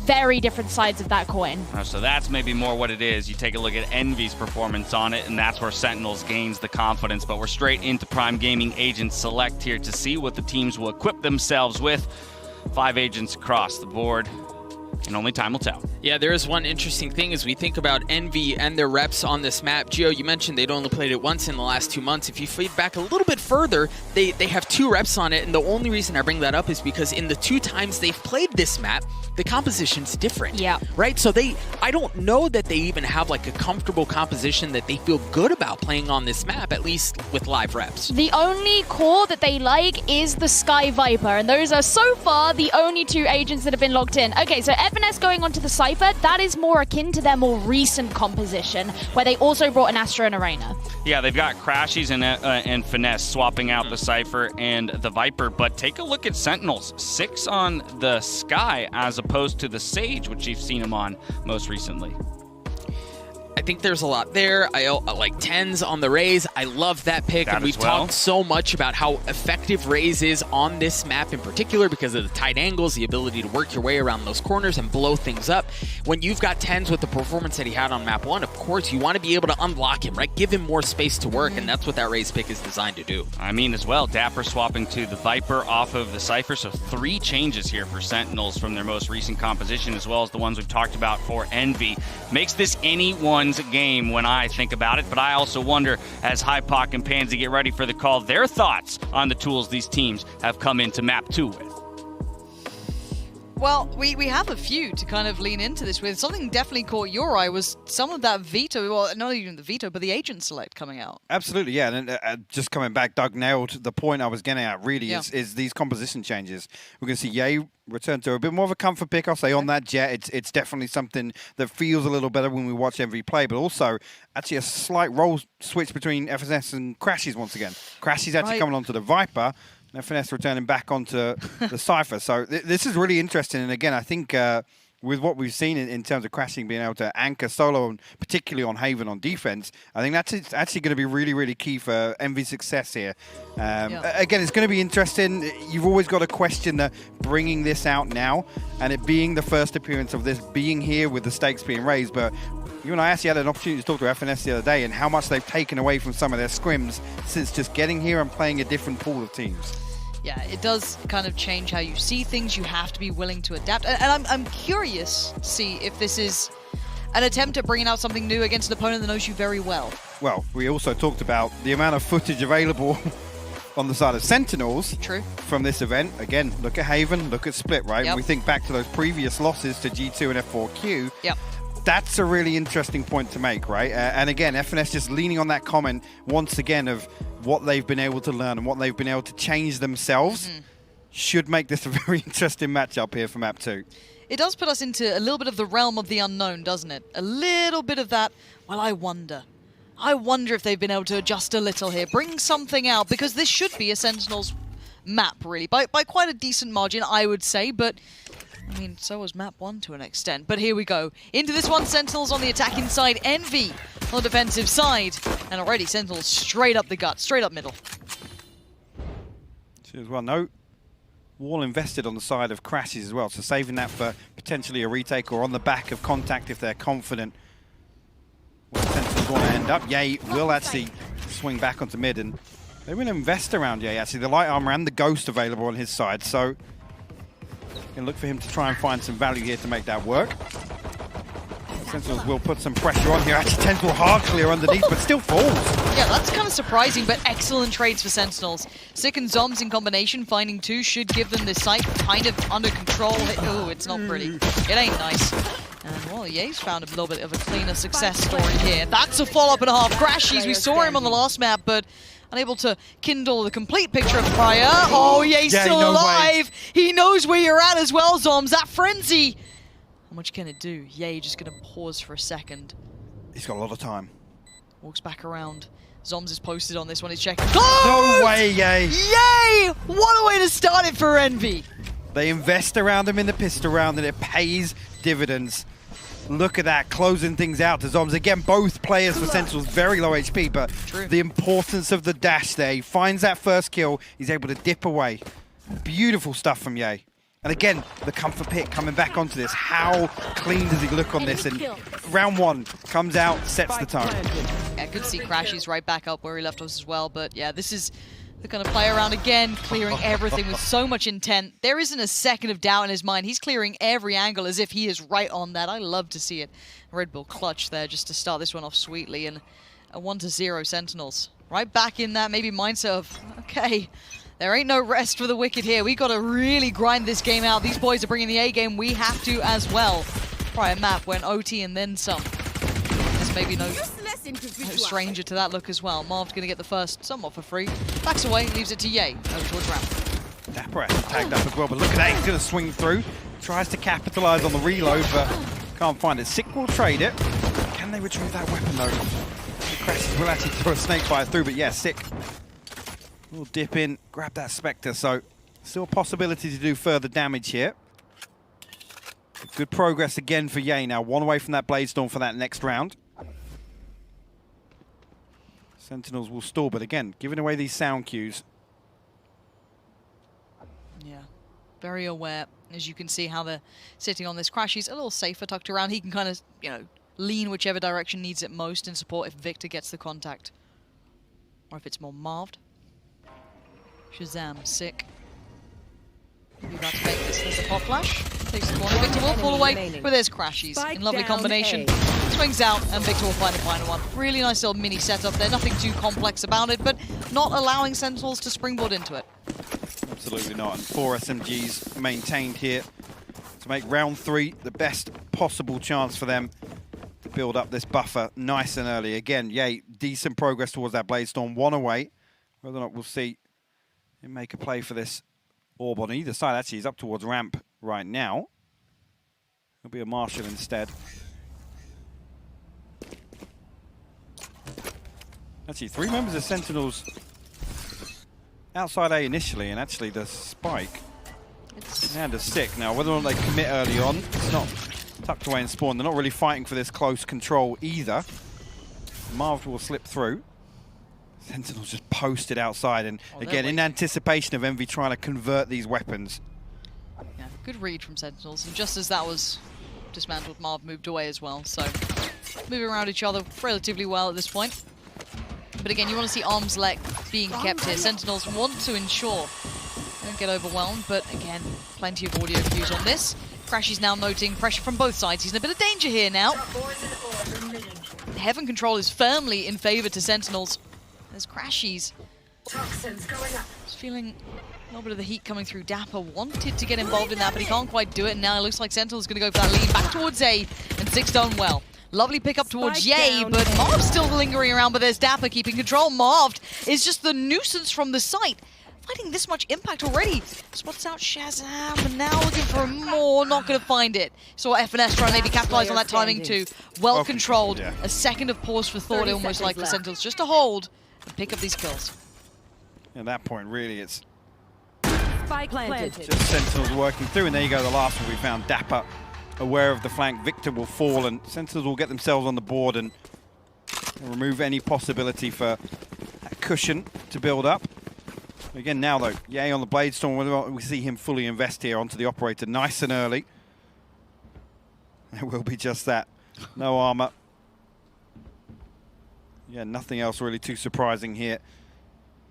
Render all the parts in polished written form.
very different sides of that coin. So that's maybe more what it is. You take a look at Envy's performance on it, and that's where Sentinels gains the confidence. But we're straight into Prime Gaming Agent Select here to see what the teams will equip themselves with. 5 agents across the board, and only time will tell. Yeah, there is one interesting thing as we think about Envy and their reps on this map. Gio, you mentioned they'd only played it once in the last 2 months. If you feed back a little bit further, they have 2 reps on it, and the only reason I bring that up is because in the 2 times they've played this map, the composition's different. Yeah. Right? So I don't know that they even have like a comfortable composition that they feel good about playing on this map, at least with live reps. The only core that they like is the Sky Viper, and those are so far the only 2 agents that have been locked in. Okay, so FNS going on to the Cypher, that is more akin to their more recent composition, where they also brought an Astra and Arena. Yeah, they've got Crashies and Finesse swapping out the Cypher and the Viper, but take a look at Sentinels. 6 on the Sky as opposed to the Sage, which you've seen him on most recently. I think there's a lot there. I like 10s on the Raze. I love that pick, and we've talked so much about how effective Raze is on this map in particular because of the tight angles, the ability to work your way around those corners and blow things up. When you've got 10s with the performance that he had on map 1, of course, you want to be able to unblock him, right? Give him more space to work, and that's what that Raze pick is designed to do. I mean, as well, Dapper swapping to the Viper off of the Cypher, so 3 changes here for Sentinels from their most recent composition, as well as the ones we've talked about for Envy. Makes this anyone's game when I think about it, but I also wonder, as Hypoc and Pansy get ready for the call, their thoughts on the tools these teams have come into Map-2 with. Well, we have a few to kind of lean into this with. Something definitely caught your eye was some of that veto, well, not even the veto, but the agent select coming out. Absolutely, yeah. And just coming back, Doug nailed the point I was getting at, really, is these composition changes. We're going to see Ye return to a bit more of a comfort pick, I'll say, on that Jet. It's definitely something that feels a little better when we watch Envy play, but also actually a slight role switch between FNS and Crashies once again. Crashies actually coming onto the Viper, FNS returning back onto the Cypher. So this is really interesting. And again, I think with what we've seen in terms of Crashing being able to anchor solo, and particularly on Haven on defense, I think that's actually going to be really, really key for Envy's success here. Again, it's going to be interesting. You've always got to question the bringing this out now and it being the first appearance of this being here with the stakes being raised. But you and I actually had an opportunity to talk to FNS the other day and how much they've taken away from some of their scrims since just getting here and playing a different pool of teams. Yeah, it does kind of change how you see things. You have to be willing to adapt. And I'm curious to see if this is an attempt at bringing out something new against an opponent that knows you very well. Well, we also talked about the amount of footage available on the side of Sentinels from this event. Again, look at Haven, look at Split, right? When we think back to those previous losses to G2 and F4Q, that's a really interesting point to make, right? And again, FNS just leaning on that comment once again of what they've been able to learn and what they've been able to change themselves should make this a very interesting matchup here for Map 2. It does put us into a little bit of the realm of the unknown, doesn't it? A little bit of that, well, I wonder. I wonder if they've been able to adjust a little here, bring something out, because this should be a Sentinels map, really, by quite a decent margin, I would say, but I mean, so was Map 1 to an extent. But here we go. Into this one, Sentinels on the attacking side, Envy on the defensive side. And already Sentinels straight up the gut, straight up middle. As well, no wall invested on the side of Crashies as well, so saving that for potentially a retake or on the back of contact if they're confident where Sentinels want to end up. Ye will actually swing back onto mid, and they will invest around Ye, actually. The light armor and the ghost available on his side, so can look for him to try and find some value here to make that work. Sentinels will put some pressure on here. Actually, Sentinel hard clear underneath, but still falls. Yeah, that's kind of surprising, but excellent trades for Sentinels. Sick and Zombs in combination, finding 2 should give them this site kind of under control. Oh, it's not pretty. It ain't nice. And, well, Ye's found a little bit of a cleaner success story here. That's a follow-up and a half. Crashies, we saw him on the last map, but unable to kindle the complete picture of the fire. Oh, Ye's still alive. He knows where you're at as well, Zombs. That frenzy. How much can it do? Ye just going to pause for a second. He's got a lot of time. Walks back around. Zombs is posted on this one. He's checking. No way, Ye! Yay! What a way to start it for Envy. They invest around him in the pistol round and it pays dividends. Look at that, closing things out to Zombs. Again, both players for Sentinels very low HP, but the importance of the dash there. He finds that first kill. He's able to dip away. Beautiful stuff from Ye. And again, the comfort pick coming back onto this. How clean does he look on this? And round one comes out, sets the tone. Yeah, good to see Crashy's right back up where he left us as well. But yeah, this is the kind of play around again, clearing everything with so much intent. There isn't a second of doubt in his mind. He's clearing every angle as if he is right on that. I love to see it. Red Bull clutch there just to start this one off sweetly. And a 1-0 Sentinels. Right back in that maybe mindset of, okay, there ain't no rest for the wicked here. We got to really grind this game out. These boys are bringing the A game. We have to as well. Prior map went OT and then some. There's maybe no stranger to that look as well. Marv's going to get the first somewhat for free. Backs away, leaves it to Ye over towards Ramp. Dapper actually tagged up as well, but look at that. He's going to swing through. Tries to capitalize on the reload, but can't find it. Sick will trade it. Can they retrieve that weapon though? The Crashes will actually throw a snake bite through, but yeah, Sick will dip in, grab that Spectre, so still a possibility to do further damage here. Good progress again for Ye now. One away from that Blade Storm for that next round. Sentinels will stall, but again, giving away these sound cues. Yeah, very aware. As you can see how they're sitting on this crash. He's a little safer tucked around. He can kind of, you know, lean whichever direction needs it most in support if Victor gets the contact. Or if it's more Marved. Shazam, Sick. Maybe about to make this. There's a pop flash. Takes the corner. Victor will fall away with his crashies. In lovely combination. Swings out, and Victor will find the final one. Really nice little mini setup there. Nothing too complex about it, but not allowing Sentinels to springboard into it. Absolutely not. And 4 SMGs maintained here to make round 3 the best possible chance for them to build up this buffer nice and early. Again, yay, decent progress towards that Blade Storm. 1 away. Whether or not we'll see him make a play for this orb on either side. Actually, he's up towards Ramp right now. He'll be a Marshal instead. Actually, 3 members of Sentinels outside A initially, and actually the spike and a Sick. Now, whether or not they commit early on, it's not tucked away and spawn. They're not really fighting for this close control either. Marv will slip through. Sentinels just posted outside, and again, in anticipation of Envy trying to convert these weapons. Yeah, good read from Sentinels, and just as that was dismantled, Marv moved away as well, so moving around each other relatively well at this point. But again, you want to see arm's length being kept here. Sentinels want to ensure they don't get overwhelmed, but again, plenty of audio cues on this. Crash is now noting pressure from both sides. He's in a bit of danger here now. Heaven control is firmly in favor to Sentinels. There's Crashies. Just feeling a little bit of the heat coming through. Dapper wanted to get involved in that, but he can't quite do it. And now it looks like Sentinel's going to go for that lead back towards A, and Sick's done well. Lovely pick up towards Ye, but Marv's still lingering around, but there's Dapper keeping control. Marved is just the nuisance from the site. Fighting this much impact already. Spots out Shazam, and now looking for more, not going to find it. Saw FNS trying to maybe capitalize on that timing too. Well controlled. Yeah. A second of pause for thought, almost like for Sentinels, just to hold and pick up these kills. At that point, really, it's Spike planted. Just Sentinels working through, and there you go, the last one we found. Dapper aware of the flank. Victor will fall, and Sentinels will get themselves on the board and remove any possibility for that cushion to build up. Again, now though, Ye on the Blade Storm, whether or not we see him fully invest here onto the operator nice and early. It will be just that. No armor. Yeah, nothing else really too surprising here.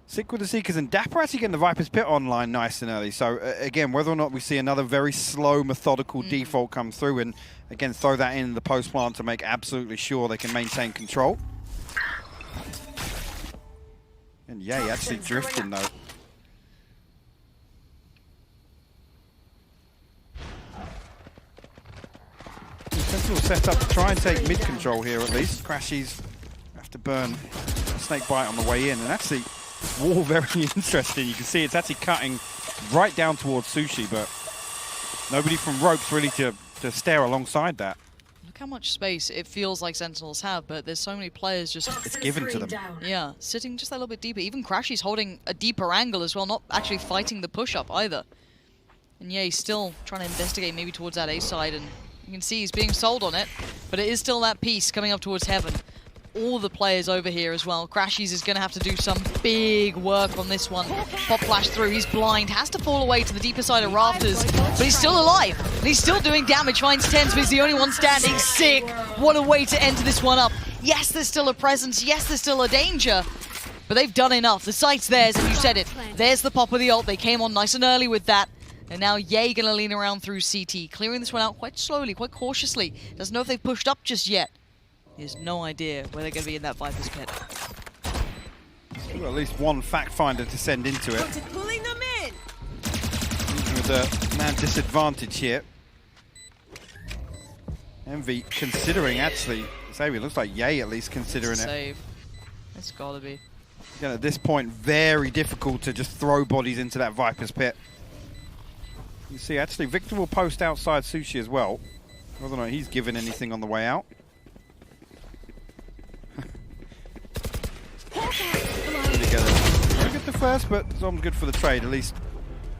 Sick with the Seekers, and Dapper actually getting the Viper's Pit online nice and early. So again, whether or not we see another very slow, methodical default come through, and again, throw that in the post plant to make absolutely sure they can maintain control. And Ye actually drifting though. Sentinel set up to try and take mid control here at least. Crashies have to burn a snake bite on the way in, and actually wall very interesting. You can see it's actually cutting right down towards Sushi, but nobody from ropes really to stare alongside that. Look how much space it feels like Sentinels have, but there's so many players just... It's given to them. Yeah, sitting just a little bit deeper. Even Crashy's holding a deeper angle as well, not actually fighting the push-up either. And yeah, he's still trying to investigate maybe towards that A side, and you can see he's being sold on it, but it is still that piece coming up towards Heaven. all the players over here as well. Crashies is going to have to do some big work on this one. Pop flash through, he's blind, has to fall away to the deeper side of rafters, but he's still alive. And he's still doing damage, finds tens, but he's the only one standing. Sick. What a way to enter this one up. Yes, there's still a presence. Yes, there's still a danger. But they've done enough. The site's theirs, and you said it. There's the pop of the ult. They came on nice and early with that. And now Ye gonna lean around through CT, clearing this one out quite slowly, quite cautiously. Doesn't know if they've pushed up just yet. He has no idea where they're gonna be in that Viper's pit. Still got at least one fact finder to send into it. Pulling them in. With a man disadvantage here. Envy considering actually, Xavier looks like Ye at least considering it. Save. It's gotta be. Again, at this point, very difficult to just throw bodies into that Viper's pit. You see, actually, Victor will post outside Sushi as well. Whether or not he's given anything on the way out. Very good the first, but Zom's good for the trade. At least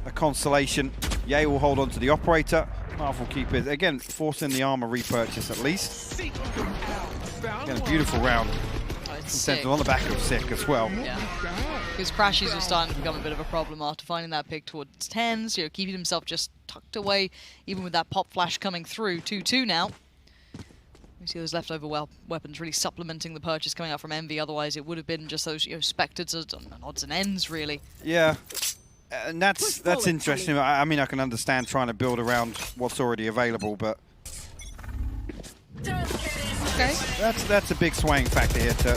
a consolation. Ye will hold on to the operator. Marv will keep it. Again, forcing the armor repurchase at least. Again, a beautiful round. Sentinel on the back of Sick as well. Yeah. Because Crashies was starting to become a bit of a problem after finding that pick towards 10s, keeping himself just tucked away, even with that pop flash coming through. 2-2 now. You see those leftover weapons really supplementing the purchase coming out from Envy, otherwise it would have been just those specters and odds and ends, really. Yeah. And that's interesting. I mean, I can understand trying to build around what's already available, but okay. That's a big swaying factor here to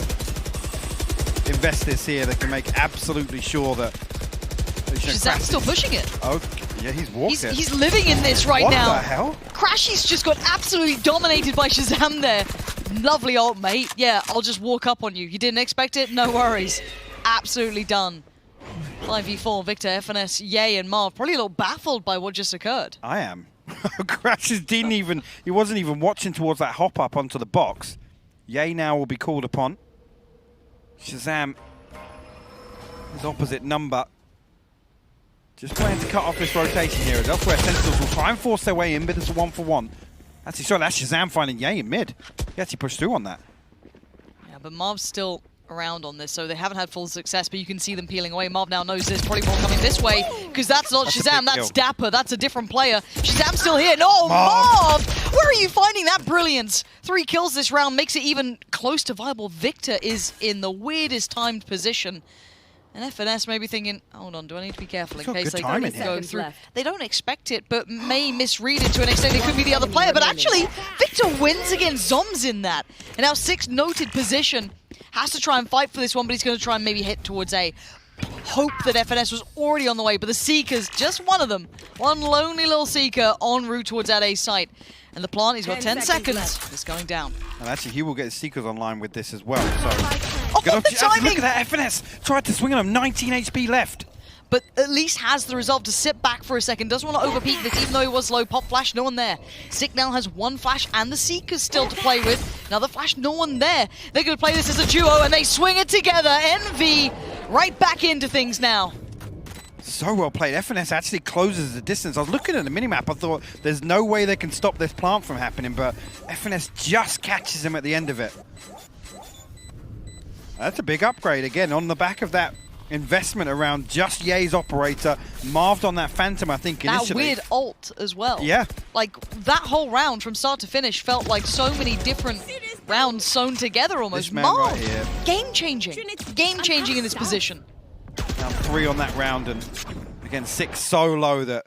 invest this here that can make absolutely sure that Shazam's still pushing it. Oh, yeah, he's walking. He's living in this right now. What the hell? Crashy's just got absolutely dominated by Shazam there. Lovely ult, mate. Yeah, I'll just walk up on you. You didn't expect it? No worries. Absolutely done. 5v4, Victor, FNS, Ye, and Marv. Probably a little baffled by what just occurred. I am. Crashes he wasn't even watching towards that hop up onto the box. Ye now will be called upon. Shazam, his opposite number. Just trying to cut off this rotation here. Elsewhere, Sentinels will try and force their way in, but it's a 1-for-1. Actually, sorry, that's Shazam finding Ye in mid. He actually pushed through on that. Yeah, but Marv's still around on this, so they haven't had full success, but you can see them peeling away. Marv now knows there's probably more coming this way, because that's not Shazam, that's Dapper, that's a different player. Shazam's still here. No, Marv! Where are you finding that brilliance? 3 kills this round, makes it even close to viable. Victor is in the weirdest timed position. And FNS may be thinking, hold on, do I need to be careful in case they go through? They don't expect it, but may misread it to an extent. It could be the other player, but actually, Victor wins against Zoms in that. And now 6 noted position. Has to try and fight for this one, but he's going to try and maybe hit towards A. Hope that FNS was already on the way, but the Seekers, just one of them, one lonely little Seeker en route towards that A site. And the plant, he's got 10 seconds. It's going down. And actually, he will get his Seekers online with this as well. So, oh, the timing! Look at that, FNS tried to swing on him, 19 HP left. But at least has the resolve to sit back for a second. Doesn't want to overpeak this, even though he was low. Pop flash, no one there. Sick now has 1 flash and the Seekers still to play with. Another flash, no one there. They're going to play this as a duo and they swing it together. Envy right back into things now. So well played. FNS actually closes the distance. I was looking at the minimap. I thought there's no way they can stop this plant from happening, but FNS just catches him at the end of it. That's a big upgrade again on the back of that investment around just Ye's operator. Marved on that Phantom, I think, initially. That weird ult as well. Yeah. Like, that whole round from start to finish felt like so many different rounds sewn together almost. This man Marv, right here. game-changing. Game-changing in this position. Now 3 on that round, and again, 6 so low that...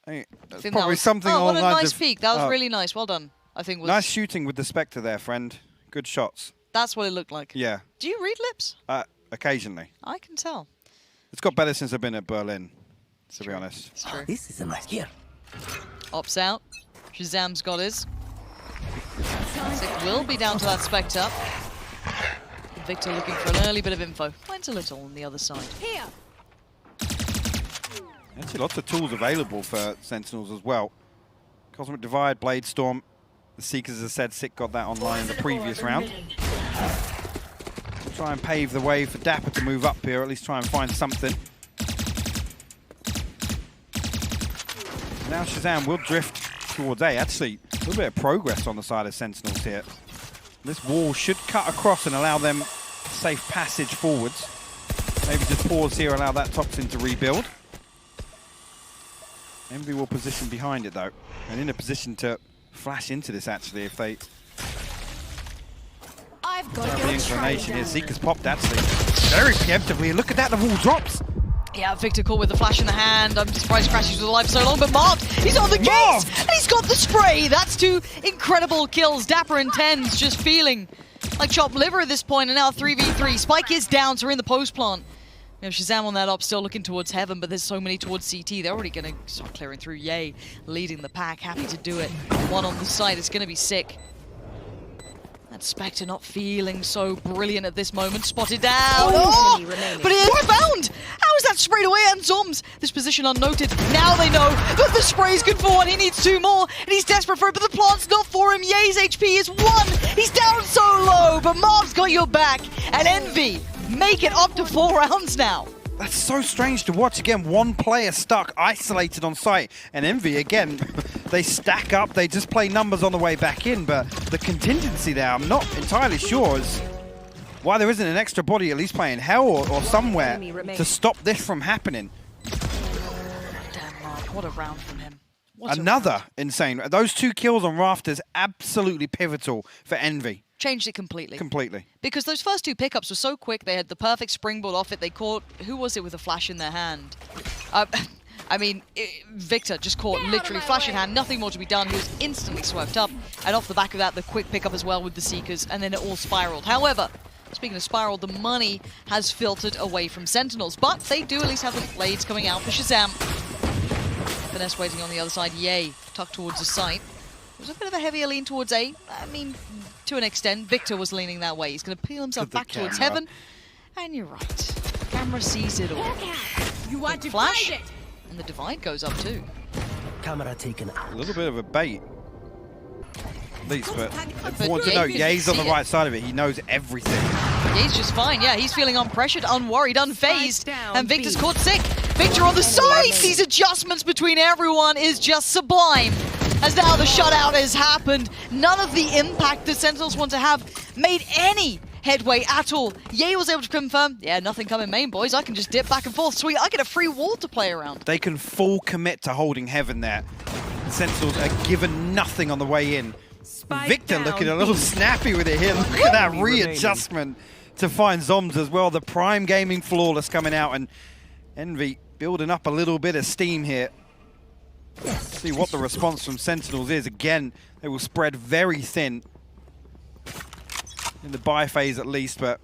That's probably something what along a the lines nice of, peek. That was really nice. Well done. I think was nice shooting with the Spectre there, friend. Good shots. That's what it looked like. Yeah. Do you read lips? Occasionally. I can tell. It's got better since I've been at Berlin, to be honest. It's true. This is a nice gear. Ops out. Shazam's got his. Sick will be down to that Spectre. Victor looking for an early bit of info. Finds a little on the other side. Here. Actually, lots of tools available for Sentinels as well. Cosmic Divide, Blade Storm. The Seekers, as I said, Sick got that online in the previous round. Try and pave the way for Dapper to move up here, or at least try and find something. Now Shazam will drift towards A. Actually, a little bit of progress on the side of Sentinels here. This wall should cut across and allow them safe passage forwards. Maybe just pause here, allow that toxin to rebuild. Envy will position behind it though, and in a position to flash into this actually if they I've got have the inclination here. Zeke's popped actually very preemptively, and look at that, the wall drops. Yeah, Victor caught with the flash in the hand. I'm surprised Crashes was alive for so long, but Marv, he's on the case, and he's got the spray. That's 2 incredible kills. Dapper and Tens just feeling like chopped liver at this point, and now 3v3. Spike is down, so we're in the post plant. You know, Shazam on that up, still looking towards Heaven, but there's so many towards CT. They're already going to start clearing through. Yay, leading the pack, happy to do it. One on the side, it's going to be sick. That Spectre not feeling so brilliant at this moment. Spotted down. Oh! But it is found! How is that sprayed away? And Zoms, this position unnoted. Now they know that the spray's good for 1. He needs 2 more, and he's desperate for it, but the plant's not for him. Ye's HP is 1. He's down so low, but Marv's got your back. And Envy make it up to 4 rounds now. That's so strange to watch. Again, one player stuck, isolated on site. And Envy, again, they stack up. They just play numbers on the way back in. But the contingency there, I'm not entirely sure is why there isn't an extra body at least playing Hell or somewhere to stop this from happening. Damn, Marv, what a round from him. Another insane. Those 2 kills on Rafters, absolutely pivotal for Envy. Changed it completely. Completely. Because those first 2 pickups were so quick, they had the perfect springboard off it. They caught, who was it with a flash in their hand? I mean, Victor just caught literally flash in hand, nothing more to be done. He was instantly swept up. And off the back of that, the quick pickup as well with the Seekers, and then it all spiraled. However, speaking of spiral, the money has filtered away from Sentinels, but they do at least have the blades coming out for Shazam. Finesse waiting on the other side. Yay, tucked towards the site. It was a bit of a heavier lean towards A. I mean, to an extent, Victor was leaning that way. He's going to peel himself back towards Heaven. And you're right. Camera sees it all. You want to flash, find it. and the divide goes up too. Camera taken out. A little bit of a bait. At least, but But want to Ye know, can Ye's on the see it. right side of it. He knows everything. Ye's just fine. Yeah, he's feeling unpressured, unworried, unfazed. down, And Victor's B. caught sick. Victor on the side. These adjustments between everyone is just sublime. As now the shutout has happened, none of the impact the Sentinels want to have made any headway at all. Ye was able to confirm, yeah, nothing coming main, boys. I can just dip back and forth. Sweet, I get a free wall to play around. They can full commit to holding Heaven there. The Sentinels are given nothing on the way in. Spike Victor down, looking a little B. snappy with it here. Look at that readjustment to find Zoms as well. The Prime Gaming Flawless coming out, and Envy building up a little bit of steam here. See what the response from Sentinels is. Again, they will spread very thin in the buy phase at least, but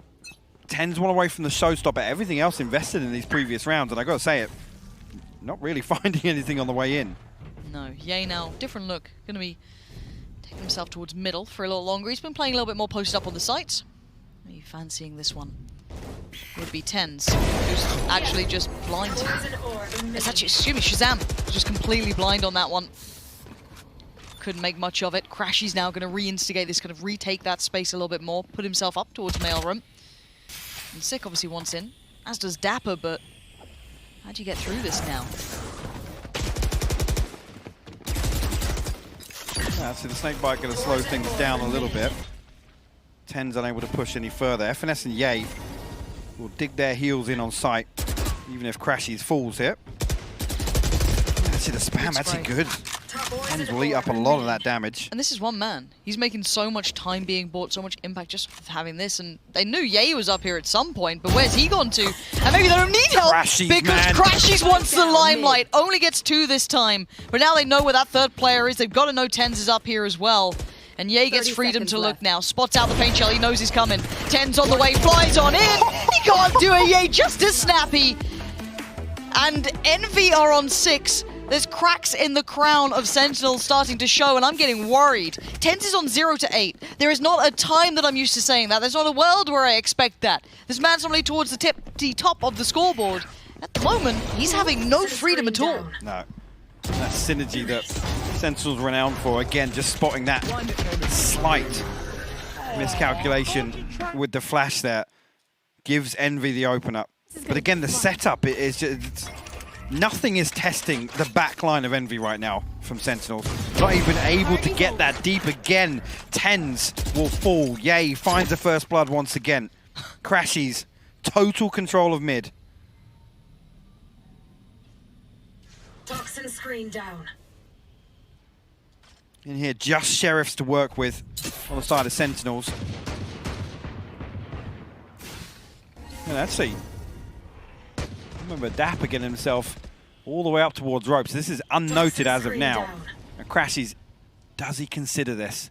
10's one away from the showstopper. Everything else invested in these previous rounds, and I gotta say it, not really finding anything on the way in. No, Ye now, different look. Gonna be taking himself towards middle for a little longer. He's been playing a little bit more posted up on the sites. Are you fancying this one? Would be Tens, who's actually just blind. It's actually, excuse me, Shazam, just completely blind on that one. Couldn't make much of it. Crashy's now going to reinstigate this, kind of retake that space a little bit more, put himself up towards mailroom. And Sick obviously wants in, as does Dapper, but how do you get through this now? Yeah, so the Snakebite going to slow things down a little bit. 10's unable to push any further. FNS and Ye will dig their heels in on sight, even if Crashies falls here. Actually, the spam actually good. 10's will eat up a lot of that damage. And this is one man. He's making so much time being bought, so much impact just with having this. And they knew Ye was up here at some point, but where's he gone to? And maybe they don't need help Crashies, because man. Crashies wants the limelight. Only gets 2 this time. But now they know where that third player is. They've got to know Tens is up here as well. And Ye gets freedom to look now. Spots out the paint shell. He knows he's coming. 10's on the way. Flies on in. He can't do it. Ye just as snappy. And Envy are on 6. There's cracks in the crown of Sentinel starting to show, and I'm getting worried. 10's is on 0 to 8. There is not a time that I'm used to saying that. There's not a world where I expect that. This man's normally towards the top of the scoreboard. At the moment, he's having no freedom at all. No. That synergy that Sentinel's renowned for, again, just spotting that slight miscalculation with the flash there, gives Envy the open up. But again, the setup is just Nothing is testing the back line of Envy right now from Sentinels. Not even able to get that deep again. Tens will fall. Yay, finds the first blood once again. Crashies, total control of mid. Toxin screen down. In here, just Sheriffs to work with on the side of Sentinels. Yeah, let's see. Remember, Dapper getting himself all the way up towards ropes. This is unnoted as of now. And Crashies, does he consider this?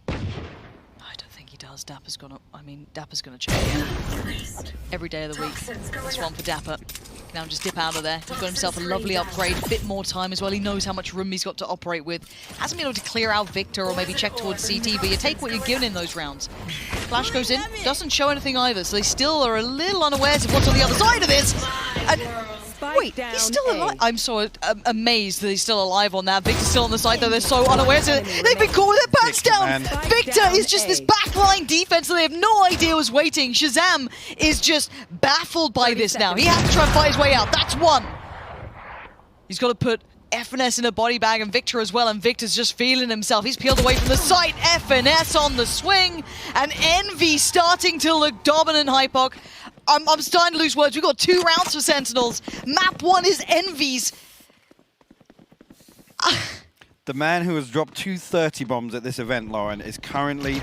I don't think he does. Dapper's gonna change every day of the week. This one for Dapper. Now just dip out of there. He's got himself a lovely upgrade, a bit more time as well. He knows how much room he's got to operate with. Hasn't been able to clear out Victor or maybe check towards CT, but you take what you're given in those rounds. Flash goes in, doesn't show anything either, so they still are a little unawares of what's on the other side of this. And wait, he's still alive. I'm so amazed that he's still alive on that. Victor's still on the side, though. They're so unawares. They've been caught with their pants down. Victor is just this backline defense that they have no idea was waiting. Shazam is just baffled by this now. He has to try and fight his way out. That's one. He's got to put FNS in a body bag and Victor as well, and Victor's just feeling himself. He's peeled away from the site. FNS on the swing, and Envy starting to look dominant, Hypoc. I'm starting to lose words. We've got 2 rounds for Sentinels. Map 1 is Envy's. The man who has dropped 2 30 bombs at this event, Lauren, is currently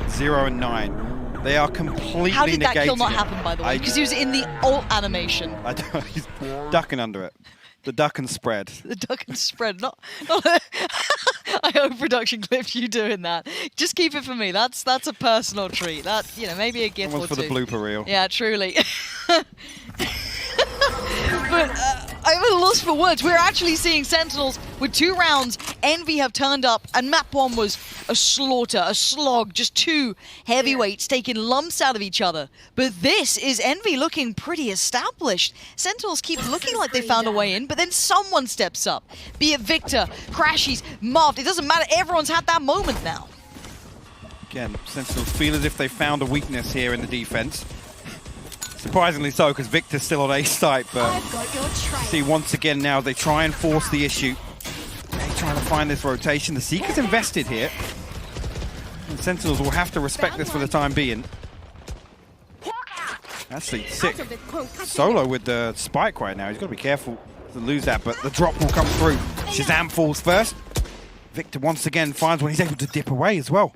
0-9. They are completely negating. How did that kill not happen, by the way? Because he was in the ult animation. I don't, he's ducking under it. The duck and spread. The duck and spread. Not I hope production clips you doing that. Just keep it for me. That's a personal treat. That, you know, maybe a gift or two. For the blooper reel. Yeah, truly. But I'm at a loss for words. We're actually seeing Sentinels with 2 rounds. Envy have turned up, and Map 1 was a slaughter, a slog. Just 2 heavyweights taking lumps out of each other. But this is Envy looking pretty established. Sentinels keep looking like they found a way in, but then someone steps up. Be it Victor, Crashies, Marved. It doesn't matter. Everyone's had that moment now. Again, Sentinels feel as if they found a weakness here in the defense. Surprisingly so, because Victor's still on A site, but see once again now they try and force the issue. They're trying to find this rotation. The Seeker's invested here. And Sentinels will have to respect this for the time being. Actually, sick. Solo with the spike right now. He's got to be careful to lose that, but the drop will come through. Shazam falls first. Victor once again finds one. He's able to dip away as well.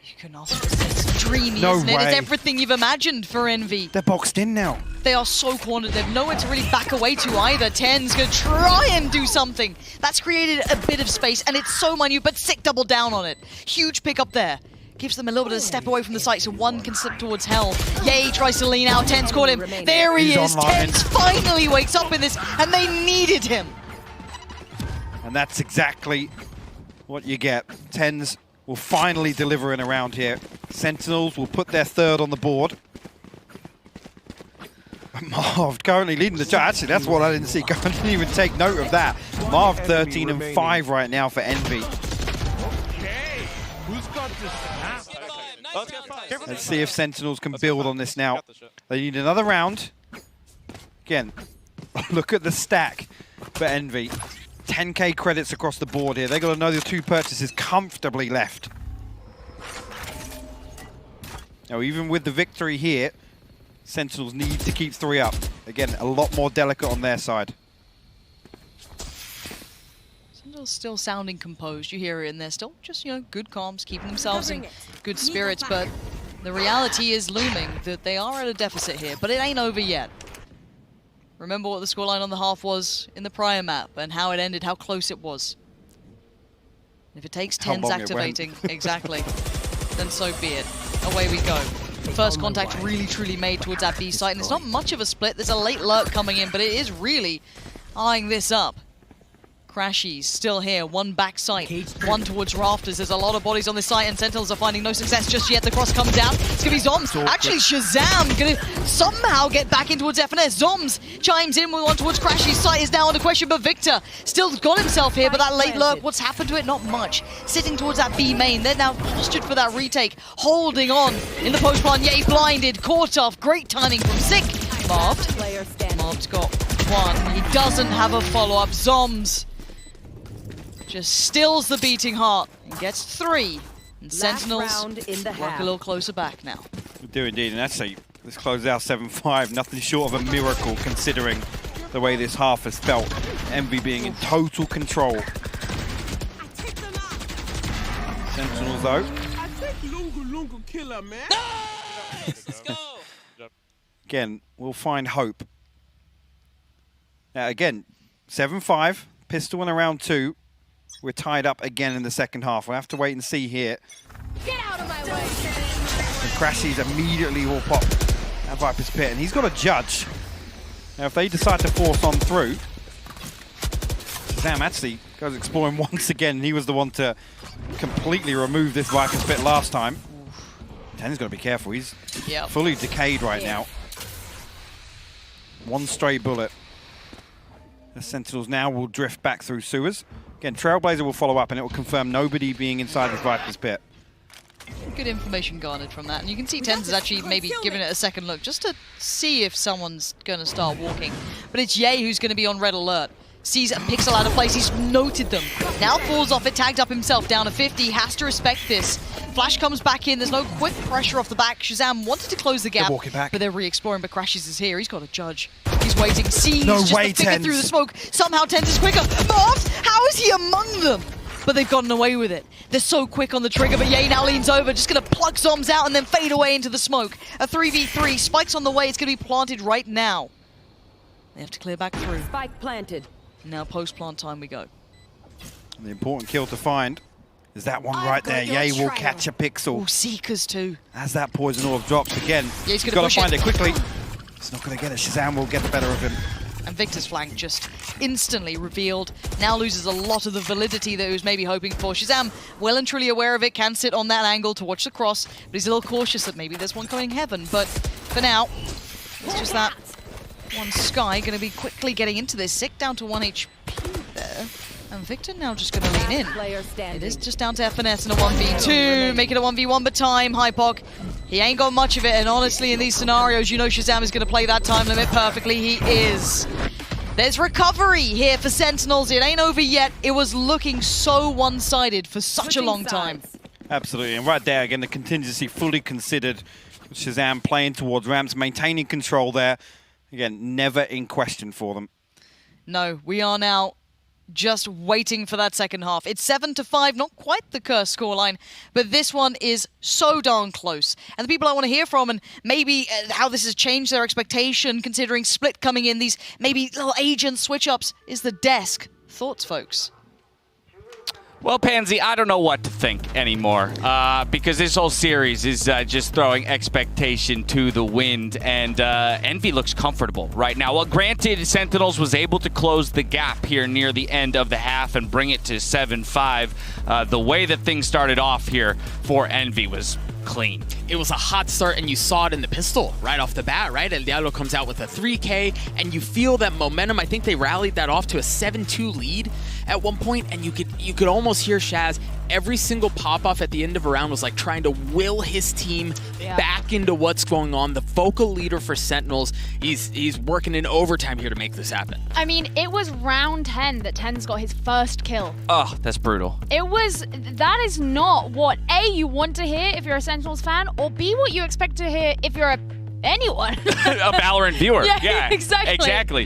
You can also it's dreamy, isn't it? It's everything you've imagined for Envy. They're boxed in now. They are so cornered. They have nowhere to really back away to either. Ten's going to try and do something. That's created a bit of space, and it's so minute, but Sick double down on it. Huge pick up there. Gives them a little bit of a step away from the site, so one can slip towards hell. Yay tries to lean out. Ten's caught him. There he is. Ten's finally wakes up in this, and they needed him. And that's exactly what you get. Tens will finally deliver in around here. Sentinels will put their 3rd on the board. Marv currently leading the chart. Actually, that's what I didn't see. I didn't even take note of that. Marv 13 and 5 right now for Envy. Let's see if Sentinels can build on this now. They need another round. Again, look at the stack for Envy. 10k credits across the board here. They got another 2 purchases comfortably left. Now, even with the victory here, Sentinels need to keep 3 up. Again, a lot more delicate on their side. Sentinels still sounding composed. You hear it in there still. Just, you know, good comms, keeping themselves in good spirits. But the reality is looming that they are at a deficit here. But it ain't over yet. Remember what the scoreline on the half was in the prior map and how it ended, how close it was. If it takes Tens activating, exactly, then so be it. Away we go. First contact really truly made towards that B site, and it's not much of a split. There's a late lurk coming in, but it is really eyeing this up. Crashies still here, one back site, one towards rafters. There's a lot of bodies on this site, and Sentinels are finding no success just yet. The cross comes down. It's gonna be Zoms. Actually, Shazam gonna somehow get back in towards FNS. Zoms chimes in with one towards Crashies. Site is now under question, but Victor still got himself here. But that late lurk, what's happened to it? Not much. Sitting towards that B main. They're now postured for that retake, holding on in the post plan. Yay, blinded, caught off. Great timing from Sick. Marved. Marved's got one. He doesn't have a follow-up. Zombs just stills the beating heart and gets 3. And Sentinels work a little closer back now. We do indeed, and actually, this closes out 7-5. Nothing short of a miracle considering the way this half has felt. Envy being in total control. Sentinels though. Again, we'll find hope. Now again, 7-5, pistol in around 2. We're tied up again in the second half. We'll have to wait and see here. Get out of my way! And Crashies immediately will pop that Viper's Pit, and he's got a judge. Now if they decide to force on through, Shazam actually goes exploring once again, and he was the one to completely remove this Viper's Pit last time. Ten's got to be careful, he's fully decayed right now. One stray bullet. The Sentinels now will drift back through sewers. Again, Trailblazer will follow up and it will confirm nobody being inside this Viper's Pit. Good information garnered from that. And you can see Tens is actually maybe giving it a second look just to see if someone's going to start walking. But it's Ye who's going to be on red alert. Sees a pixel out of place, he's noted them. Now falls off it, tagged up himself, down to 50, has to respect this. Flash comes back in, there's no quick pressure off the back. Shazam wanted to close the gap, but they're re-exploring, but Crashes is here, he's got a judge. He's waiting, sees just the figure through the smoke. Somehow Tens is quicker. Marv, how is he among them? But they've gotten away with it. They're so quick on the trigger, but Ye now leans over, just gonna plug Zombs out and then fade away into the smoke. A 3v3, Spike's on the way, it's gonna be planted right now. They have to clear back through. Spike planted. Now post-plant time we go. The important kill to find is that one right there. Ye will catch a pixel. Oh, Seekers too. As that poison orb drops again. Ye's got to find it quickly. It's not going to get it. Shazam will get the better of him. And Victor's flank just instantly revealed. Now loses a lot of the validity that he was maybe hoping for. Shazam, well and truly aware of it, can sit on that angle to watch the cross, but he's a little cautious that maybe there's one coming heaven. But for now, it's just that one Sky going to be quickly getting into this. Sick down to 1 HP there. And Victor now just going to lean in. It is just down to FNS and a 1v2. Make it a 1v1, but time. Hypok, he ain't got much of it. And honestly, in these scenarios, you know Shazam is going to play that time limit perfectly. He is. There's recovery here for Sentinels. It ain't over yet. It was looking so one-sided for such a long time. Absolutely. And right there, again, the contingency fully considered. Shazam playing towards ramps, maintaining control there. Again, never in question for them. No, we are now just waiting for that second half. It's 7-5, not quite the cursed scoreline, but this one is so darn close. And the people I want to hear from, and maybe how this has changed their expectation, considering Split coming in, these maybe little agent switch-ups, is the desk. Thoughts, folks? Well, Pansy, I don't know what to think anymore because this whole series is just throwing expectation to the wind, and Envy looks comfortable right now. Well, granted, Sentinels was able to close the gap here near the end of the half and bring it to 7-5. The way that things started off here for Envy was clean. It was a hot start, and you saw it in the pistol right off the bat, right? El Diablo comes out with a 3K, and you feel that momentum. I think they rallied that off to a 7-2 lead at one point, and you could almost hear Shaz. Every single pop-off at the end of a round was like trying to will his team back into what's going on. The focal leader for Sentinels, he's working in overtime here to make this happen. I mean, it was round 10 that Tens got his first kill. Oh, that's brutal. That is not what A, you want to hear if you're a Sentinels fan, or B, what you expect to hear if you're anyone. A Valorant viewer. Yeah, exactly.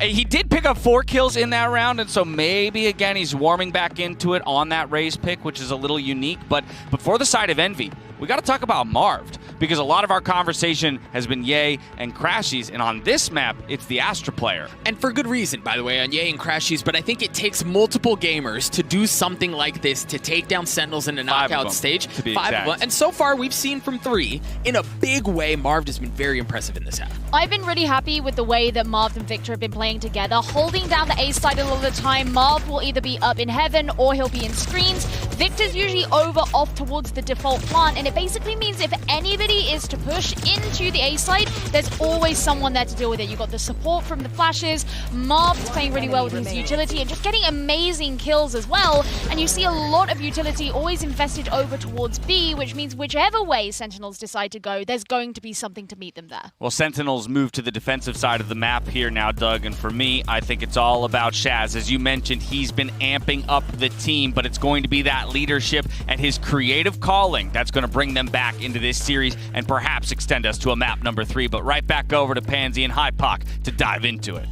He did pick up 4 kills in that round, and so maybe, again, he's warming back into it on that Raze pick, which is a little unique. But for the side of Envy, we got to talk about Marved, because a lot of our conversation has been Ye and Crashies, and on this map, it's the Astra player. And for good reason, by the way, on Ye and Crashies, but I think it takes multiple gamers to do something like this, to take down Sentinels in a knockout stage. To be 5 exact. of them. And so far, we've seen from 3, in a big way, Marved has been very impressive in this half. I've been really happy with the way that Marv and Victor have been playing together, holding down the A side a lot of the time. Marv will either be up in heaven or he'll be in screens. Victor's usually over off towards the default plant, and it basically means if anybody is to push into the A site, there's always someone there to deal with it. You've got the support from the flashes, Marv's playing really well with his utility and just getting amazing kills as well, and you see a lot of utility always invested over towards B, which means whichever way Sentinels decide to go, there's going to be something to meet them there. Well, Sentinels move to the defensive side of the map here now, Doug, and for me, I think it's all about Shaz. As you mentioned, he's been amping up the team, but it's going to be that leadership and his creative calling that's going to bring them back into this series and perhaps extend us to a map number 3. But right back over to Pansy and Hypoc to dive into it.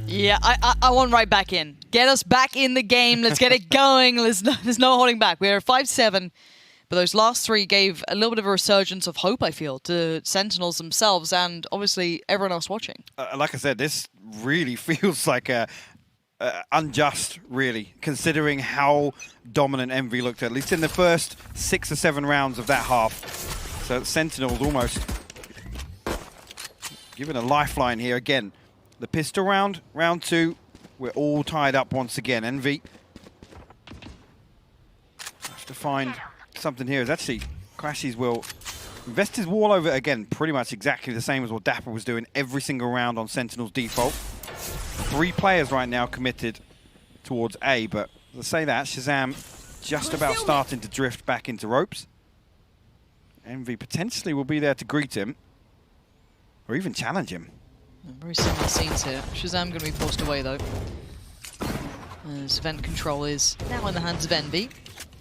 Yeah, I want right back in. Get us back in the game. Let's get it going. There's no holding back. We're 5-7. But those last 3 gave a little bit of a resurgence of hope, I feel, to Sentinels themselves and obviously everyone else watching. Like I said, this really feels like unjust, really, considering how dominant Envy looked, at least in the first 6 or 7 rounds of that half. So Sentinels almost given a lifeline here again. The pistol round, round 2, we're all tied up once again. Envy have to find something here. Is actually Crashies will invest his wall over again, pretty much exactly the same as what Dapper was doing every single round on Sentinel's default. 3 players right now committed towards A, but let's say that Shazam just about starting to drift back into ropes. Envy potentially will be there to greet him or even challenge him. Very similar scenes here. Shazam going to be forced away though, as event control is now in the hands of Envy.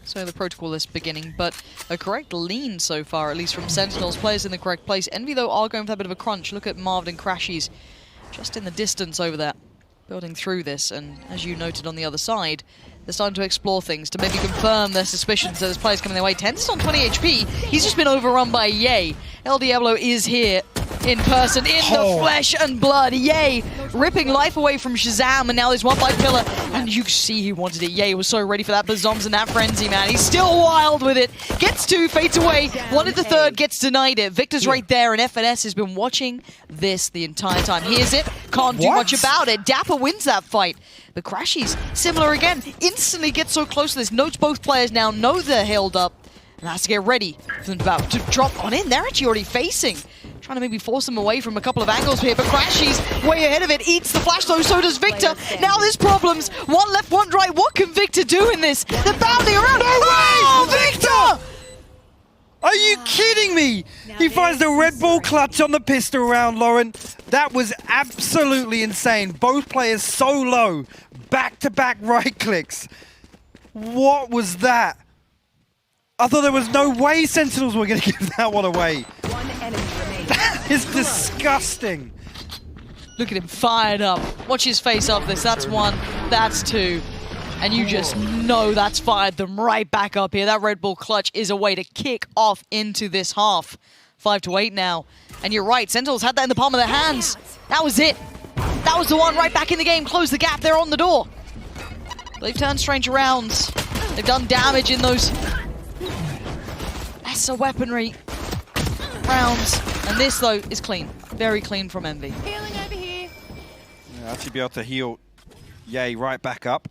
So the protocol is beginning, but a correct lean so far, at least from Sentinels. Players in the correct place. Envy, though, are going for a bit of a crunch. Look at Marv and Crashies just in the distance over there, building through this. And as you noted on the other side, they're starting to explore things to maybe confirm their suspicions that there's players coming their way. Ten's on 20 HP. He's just been overrun by Ye. El Diablo is here in person, in the flesh and blood. Ye ripping life away from Shazam, and now there's one by Pillar, and you see he wanted it. Ye was so ready for that, but Zom's in that frenzy, man. He's still wild with it. Gets 2, fades away. Wanted the 3rd, gets denied it. Victor's right there, and FNS has been watching this the entire time. Here's it. Can't do much about it. Dapper wins that fight. The Crashies, similar again, instantly get so close to this. Notes both players now know they're held up, and has to get ready for them to drop on in. They're actually already facing. Trying to maybe force them away from a couple of angles here, but Crashies way ahead of it, eats the flash though, so does Victor. Now there's problems. One left, one right. What can Victor do in this? They're bounding around. Oh, Victor! Are you kidding me? He finds the Red Bull clutch on the pistol round, Lauren. That was absolutely insane. Both players so low. Back-to-back right clicks. What was that? I thought there was no way Sentinels were going to give that one away. One enemy remaining. That is disgusting. Look at him fired up. Watch his face after this. That's 1, that's 2. And you just know that's fired them right back up here. That Red Bull clutch is a way to kick off into this half. 5-8 now. And you're right, Sentinels had that in the palm of their hands. That was it. That was the one right back in the game. Close the gap. They're on the door. They've turned strange rounds. They've done damage in those lesser weaponry rounds. And this, though, is clean. Very clean from Envy. Healing over here. Yeah, actually be able to heal Ye right back up.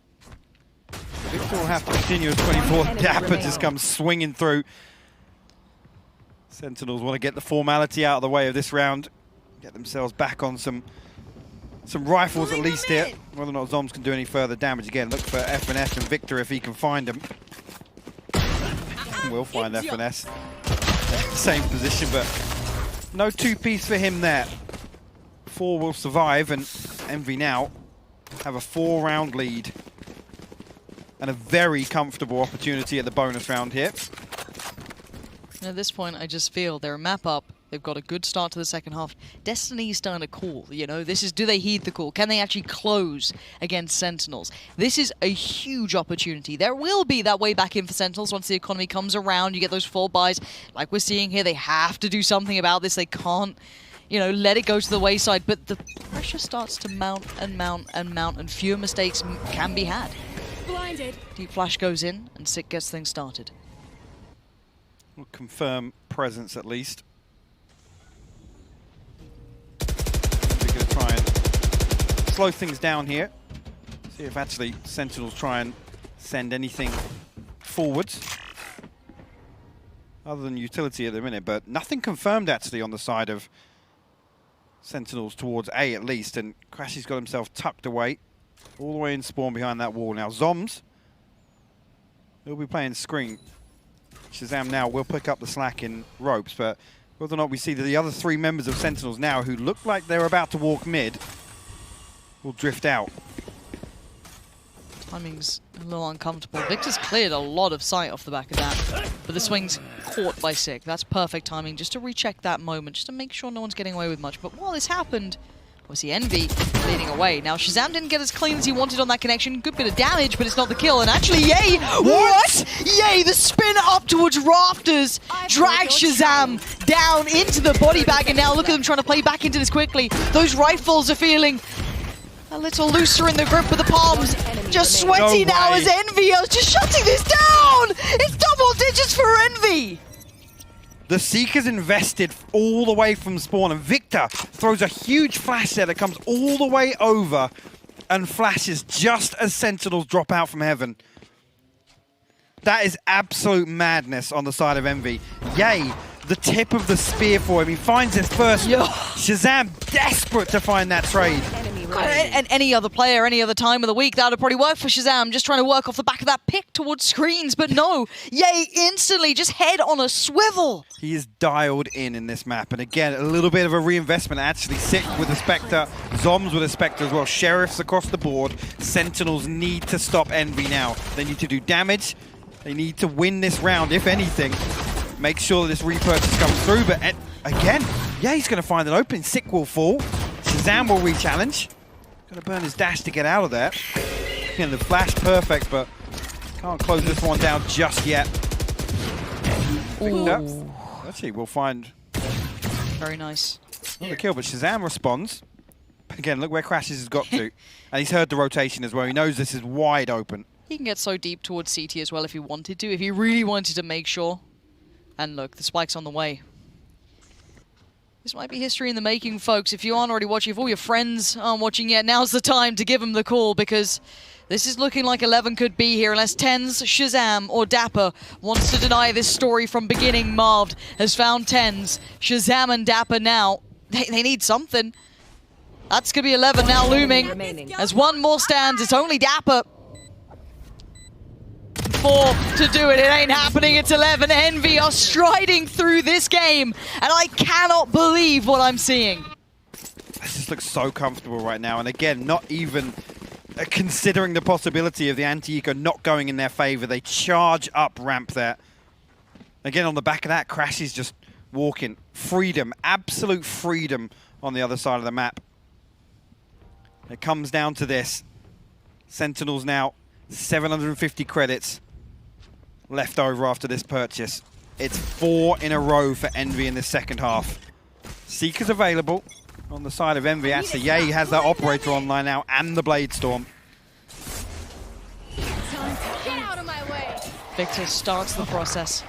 Victor will have to continue as 24. Dapper just comes swinging through. Sentinels want to get the formality out of the way of this round. Get themselves back on some rifles at least here. Whether or not Zoms can do any further damage again. Look for FNS and Victor if he can find them. We'll find FNS. Same position, but no 2-piece for him there. 4 will survive, and Envy now have a 4-round lead. And a very comfortable opportunity at the bonus round here. And at this point, I just feel they're a map up. They've got a good start to the second half. Destiny's starting to call, you know. This is, do they heed the call? Can they actually close against Sentinels? This is a huge opportunity. There will be that way back in for Sentinels once the economy comes around. You get those 4 buys. Like we're seeing here, they have to do something about this. They can't, you know, let it go to the wayside. But the pressure starts to mount and mount and mount, and fewer mistakes can be had. Blinded. Deep flash goes in, and Sick gets things started. We'll confirm presence at least. We're going to try and slow things down here. See if actually Sentinels try and send anything forwards. Other than utility at the minute, but nothing confirmed actually on the side of Sentinels towards A at least, and Crashy's got himself tucked away, all the way in spawn behind that wall. Now Zoms, he'll be playing screen. Shazam now will pick up the slack in ropes, but whether or not we see that the other 3 members of Sentinels now, who look like they're about to walk mid, will drift out. Timing's a little uncomfortable. Victor's cleared a lot of sight off the back of that, but the swing's caught by Sick. That's perfect timing just to recheck that moment, just to make sure no one's getting away with much. But while this happened, obviously Envy leading away. Now Shazam didn't get as clean as he wanted on that connection. Good bit of damage, but it's not the kill. And actually, Yay! What? Yay! The spin up towards rafters drags Shazam down into the body bag, and now look at them trying to play back into this quickly. Those rifles are feeling a little looser in the grip of the palms. Just sweaty now as Envy is just shutting this down! It's double digits for Envy! The Seeker's invested all the way from spawn, and Victor throws a huge flash there that comes all the way over and flashes just as Sentinels drop out from heaven. That is absolute madness on the side of Envy. Yay, the tip of the spear for him. He finds his first. Shazam desperate to find that trade. And any other player, any other time of the week, that would have probably worked for Shazam, just trying to work off the back of that pick towards screens. But no, Yay instantly just head on a swivel. He is dialed in this map. And again, a little bit of a reinvestment. Actually, Sick with a Spectre, Zoms with a Spectre as well. Sheriffs across the board. Sentinels need to stop Envy now. They need to do damage. They need to win this round, if anything. Make sure that this repurchase comes through. But again, Yay's going to find an opening. Sick will fall. Shazam will re-challenge. Going to burn his dash to get out of there. Again, the flash perfect, but can't close this one down just yet. Actually, we'll find... Very nice. Not the kill, but Shazam responds. Again, look where Crashes has got to. And he's heard the rotation as well. He knows this is wide open. He can get so deep towards CT as well if he wanted to, if he really wanted to make sure. And look, the spike's on the way. This might be history in the making, folks. If you aren't already watching, if all your friends aren't watching yet, now's the time to give them the call, because this is looking like 11 could be here, unless TenZ, Shazam, or Dapper wants to deny this story from beginning. Marved has found TenZ, Shazam, and Dapper now. They need something. That's going to be 11 now looming. As one more stands, it's only Dapper. 4 to do it. It ain't happening. It's 11. Envy are striding through this game, and I cannot believe what I'm seeing. This just looks so comfortable right now, and again, not even considering the possibility of the anti-eco not going in their favor. They charge up ramp there. Again, on the back of that, Crash is just walking. Freedom, absolute freedom on the other side of the map. It comes down to this. Sentinels now 750 credits left over after this purchase. It's 4 in a row for Envy in the second half. Seeker's available on the side of Envy. Actually, Yay has that operator online now and the Blade Storm. Get out of my way. Victor starts the process.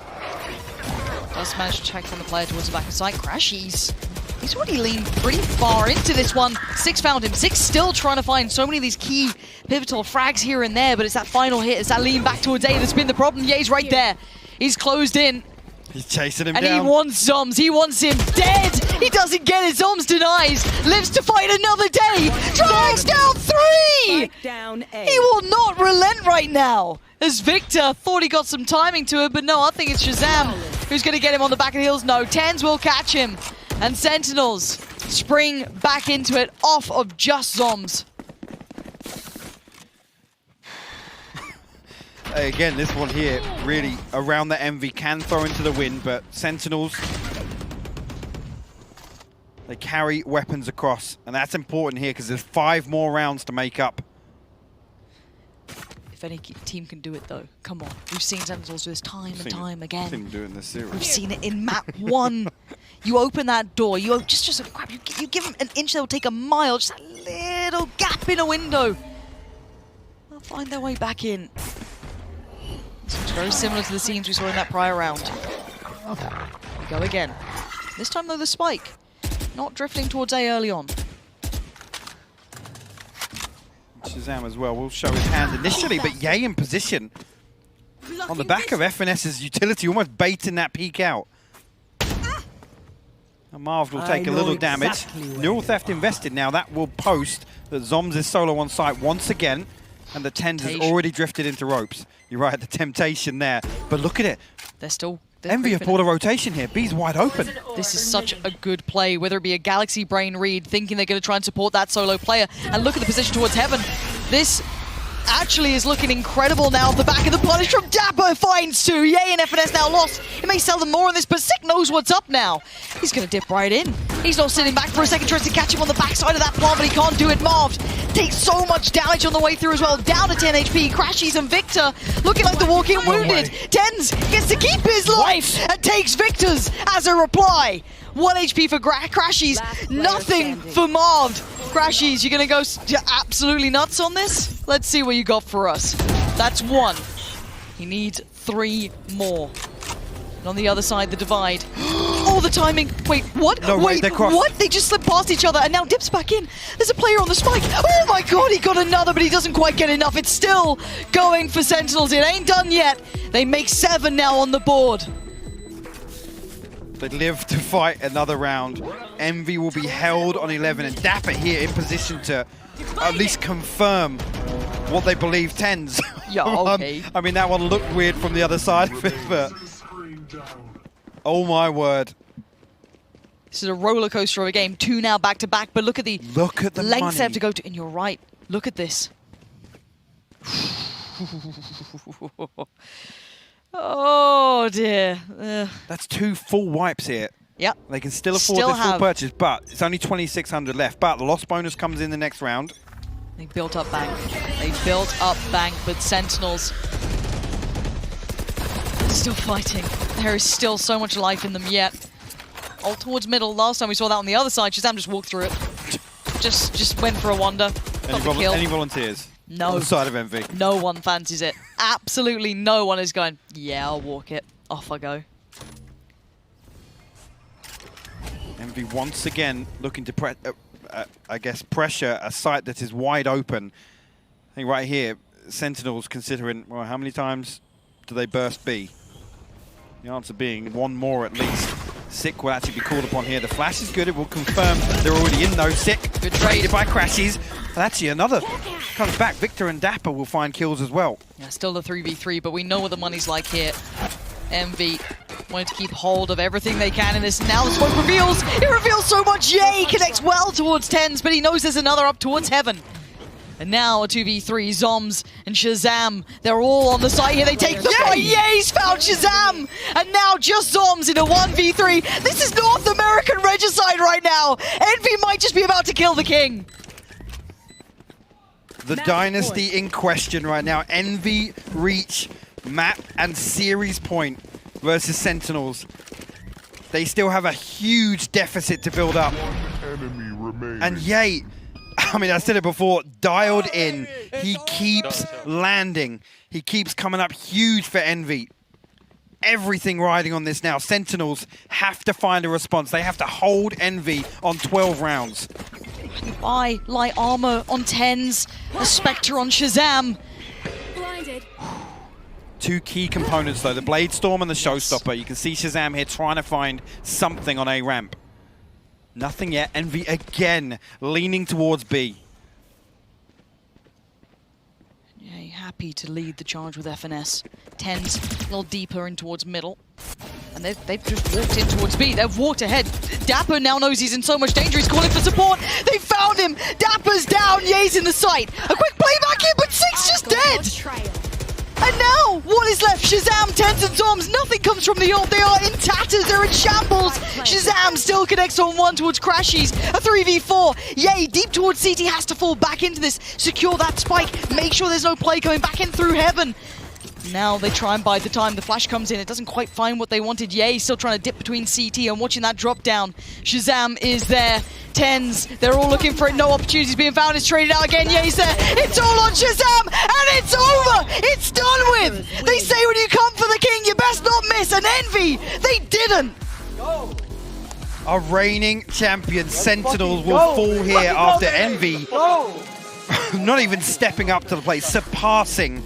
Does manage to check on the player towards the back of sight. Crashies. He's already leaned pretty far into this one. Six found him. Six still trying to find so many of these key pivotal frags here and there, but it's that final hit. It's that lean back towards A that's been the problem. Yay's right there. He's closed in. He's chasing him and down. And he wants Zoms. He wants him dead. He doesn't get it. Zoms denies. Lives to fight another day. Drags down 3. Down A. He will not relent right now. As Victor thought he got some timing to it, but no, I think it's Shazam who's going to get him on the back of the heels. No, TenZ will catch him. And Sentinels spring back into it off of just Zoms. Again, this one here, really around the Envy, can throw into the wind, but Sentinels, they carry weapons across. And that's important here because there's 5 more rounds to make up. If any team can do it, though, come on. We've seen Sentinels do this time and time again. We've seen them do it in this series. We've seen it in map 1. You open that door, you just grab, you give them an inch, they'll take a mile, just a little gap in a window. They'll find their way back in. It's very similar to the scenes we saw in that prior round. We go again. This time, though, the spike. Not drifting towards A early on. Shazam as well will show his hand initially, but Yay in position. on the back of FNS's utility, almost baiting that peek out. And Marv will take a little damage. Neural Theft invested now. That will post that Zoms is solo on site once again. And the Tens has already drifted into ropes. You're right, the temptation there. But look at it. They're still... Envy have pulled a rotation here. B's wide open. This is such a good play, whether it be a Galaxy Brain read, thinking they're going to try and support that solo player. And look at the position towards Heaven. This actually is looking incredible now. The back of the punish from Dapper finds two. Yay and FNS now lost. It may sell them more on this, but Sick knows what's up now. He's going to dip right in. He's not sitting back for a second, tries to catch him on the backside of that plant, but he can't do it. Marv takes so much damage on the way through as well. Down to 10 HP. Crashies and Victor looking like the walking wounded. Tens gets to keep his life and takes Victor's as a reply. 1 HP for Crashies, nothing for Marv. Crashies, you're going to go absolutely nuts on this? Let's see what you got for us. That's 1. He needs 3 more. And on the other side, the divide. Oh, the timing. Wait, what? No, wait, they're crossed. what? They just slipped past each other and now dips back in. There's a player on the spike. Oh my god, he got another, but he doesn't quite get enough. It's still going for Sentinels. It ain't done yet. They make 7 now on the board. They live to fight another round. Envy will be held on 11, and Dapper here in position to at least confirm what they believe Tens. Yeah, okay. I mean, that one looked weird from the other side of it, but... Oh my word. This is a roller coaster of a game. 2 now back to back, but look at the lengths they have to go to. And you're right. Look at this. Oh dear. That's 2 full wipes here. Yep. They can still afford this full purchase, but it's only 2,600 left. But the loss bonus comes in the next round. They built up bank. They built up bank, but Sentinels still fighting. There is still so much life in them yet. All towards middle. Last time we saw that on the other side, Shazam just walked through it. Just went for a wander. Any volunteers? No. On the side of Envy. No one fancies it. Absolutely no one is going, yeah, I'll walk it. Off I go. Envy once again looking to, I guess, pressure a site that is wide open. I think right here, Sentinels considering, well, how many times do they burst B? The answer being 1 more at least. Sick will actually be called upon here. The flash is good. It will confirm they're already in though. Sick. Good traded by Crashies. And actually another comes back. Victor and Dapper will find kills as well. Yeah, still the 3v3, but we know what the money's like here. Envy wanting to keep hold of everything they can in this. Now the smoke reveals. It reveals so much. Yay! Connects well towards Tens, but he knows there's another up towards Heaven. And now a 2v3, Zoms and Shazam. They're all on the side here. They take the fight. Yay's found Shazam! And now just Zoms in a 1v3. This is North American regicide right now. Envy might just be about to kill the king. The dynasty in question right now. Envy reach map and series point versus Sentinels. They still have a huge deficit to build up. And Yay, I mean, I said it before, dialed in. He keeps landing. He keeps coming up huge for Envy. Everything riding on this now. Sentinels have to find a response. They have to hold Envy on 12 rounds. Buy light armor on Tens, a Spectre on Shazam. Blinded. 2 key components though, the Blade Storm and the Showstopper. You can see Shazam here trying to find something on A ramp. Nothing yet. Envy again leaning towards B. Yeah, happy to lead the charge with FNS. Tens a little deeper in towards middle. And they've just walked in towards B. They've walked ahead. Dapper now knows he's in so much danger. He's calling for support. They found him. Dapper's down. Ye's in the sight. A quick play back here, but Six just dead. And now, what is left? Shazam, Tens and Zoms. Nothing comes from the ult. They are in tatters. They're in shambles. Shazam still connects on 1 towards Crashies. A 3v4. Yay, deep towards CT has to fall back into this. Secure that spike. Make sure there's no play coming back in through Heaven. Now they try and bide the time. The flash comes in. It doesn't quite find what they wanted. Yay, still trying to dip between CT and watching that drop down. Shazam is there. Tens, they're all looking for it. No opportunities being found. It's traded out again. Yay's there. It's all on Shazam, and it's over. It's done with. They say when you come for the king, you best not miss. And Envy, they didn't. Our reigning champion Sentinels will fall here after Envy not even stepping up to the plate, surpassing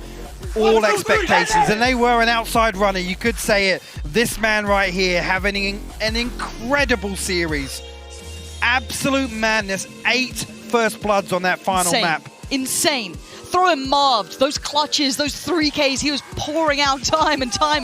all expectations, and they were an outside runner. You could say it. This man right here having an incredible series. Absolute madness. 8 first bloods on that final map. Insane. Throw him Marved. Those clutches, those 3Ks, he was pouring out time and time